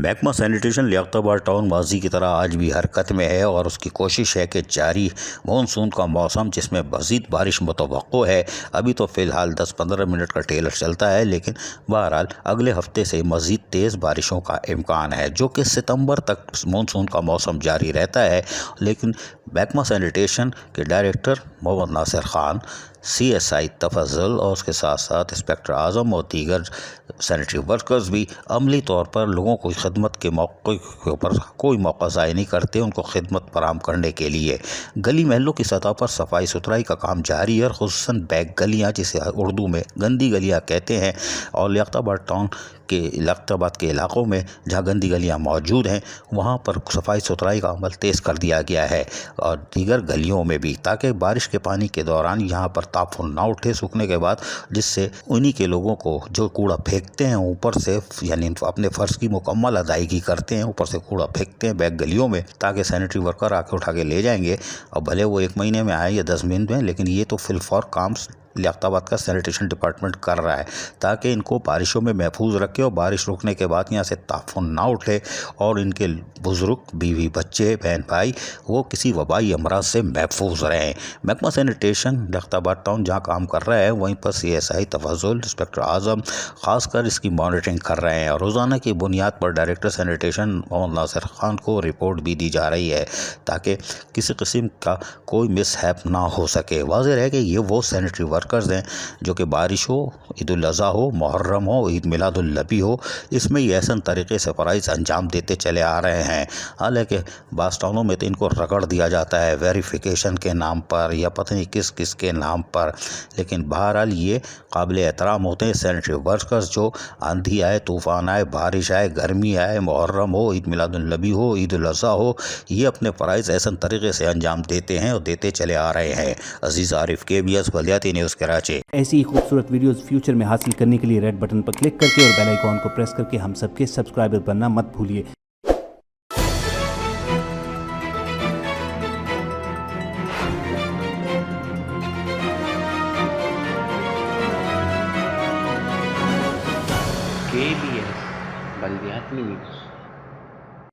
महकमा sanitation Liaquatabad town माजी की तरह आज भी हरकत में है और उसकी कोशिश है कि जारी मानसून का मौसम जिसमें मज़ीद बारिश मुतवक्को है। अभी तो फ़िलहाल 10-15 मिनट का टेलर चलता है, लेकिन बहरहाल अगले हफ्ते से मज़ीद तेज़ बारिशों का इम्कान है, जो कि सितंबर तक मानसून का मौसम जारी रहता है। लेकिन महकमा सैनिटेशन के डायरेक्टर मोहम्मद नासिर खान, CSI तफज़ुल और उसके साथ साथ इंस्पेक्टर आज़म और दीगर सैनिटरी वर्कर्स भी अमली तौर पर लोगों को खिदमत के मौके के ऊपर कोई मौका ज़ाया नहीं करते। उनको खिदमत फराहम करने के लिए गली महलों की सतह पर सफाई सुथराई का काम जारी है, और खुसूसन बैक गलियाँ जिसे उर्दू में गंदी गलियाँ कहते हैं, और लियाकताबाद के इलाकों में जहाँ गंदी गलियाँ मौजूद हैं वहाँ पर सफाई सुथराई का अमल तेज़ कर दिया गया है, और दीगर गलियों में भी, ताकि बारिश के पानी के दौरान यहाँ पर ताफुन ना उठे सूखने के बाद, जिससे उन्हीं के लोगों को जो कूड़ा फेंकते हैं ऊपर से, यानी अपने फ़र्ज़ की मुकम्मल अदायगी करते हैं, ऊपर से कूड़ा फेंकते हैं बैक गलियों में, ताकि सैनिटरी वर्कर आके उठा के ले जाएंगे। और भले वो 1 महीने में आए या 10 दिन में, लेकिन ये तो फिलफौर काम लियाकताबाद का सैनिटेशन डिपार्टमेंट कर रहा है, ताकि इनको बारिशों में महफूज रखे और बारिश रुकने के बाद यहाँ से ताफुन ना उठे और इनके बुज़ुर्ग, बीवी, बच्चे, बहन भाई वो किसी वबाई अमराज से महफूज रहें। महकमा सैनिटेशन लियाकताबाद टाउन जहाँ काम कर रहा है, वहीं पर CSI तफज़ुल, इंस्पेक्टर आज़म ख़ासकर इसकी मॉनिटरिंग कर रहे हैं, और रोज़ाना की बुनियाद पर डायरेक्टर सैनिटेशन मोहम्मद नासिर खान को रिपोर्ट भी दी जा रही है, ताकि किसी किस्म का कोई मिसहैप ना हो सके। वाज़ेह है कि ये वो सैनिटरी वर्कर्स हैं जो कि बारिश हो, ईद उल अज़हा हो, मुहर्रम हो, ईद मिलादुल नबी हो, इसमें ये ऐसा तरीक़े से फ़राइज़ अंजाम देते चले आ रहे हैं। हालांकि बास टाउनों में तो इनको रगड़ दिया जाता है वेरिफिकेशन के नाम पर या पता नहीं किस किस के नाम पर, लेकिन बहरहाल ये काबिल एहतराम होते हैं सैनिटरी वर्कर्स, जो आंधी आए, तूफ़ान आए, बारिश आए, गर्मी आए, मुहर्रम हो, ईद मिलादुल नबी हो, ईद उल अज़हा हो, ये अपने फ़राइज़ ऐसा तरीक़े से अंजाम देते हैं और देते चले आ रहे हैं। अजीज़ आरिफ, KBS बल्दियाती न्यूज़ कराची। ऐसी ही खूबसूरत वीडियोस फ्यूचर में हासिल करने के लिए रेड बटन पर क्लिक करके और बेल आइकॉन को प्रेस करके हम सबके सब्सक्राइबर बनना मत भूलिए। KBS बल्दियाती न्यूज़।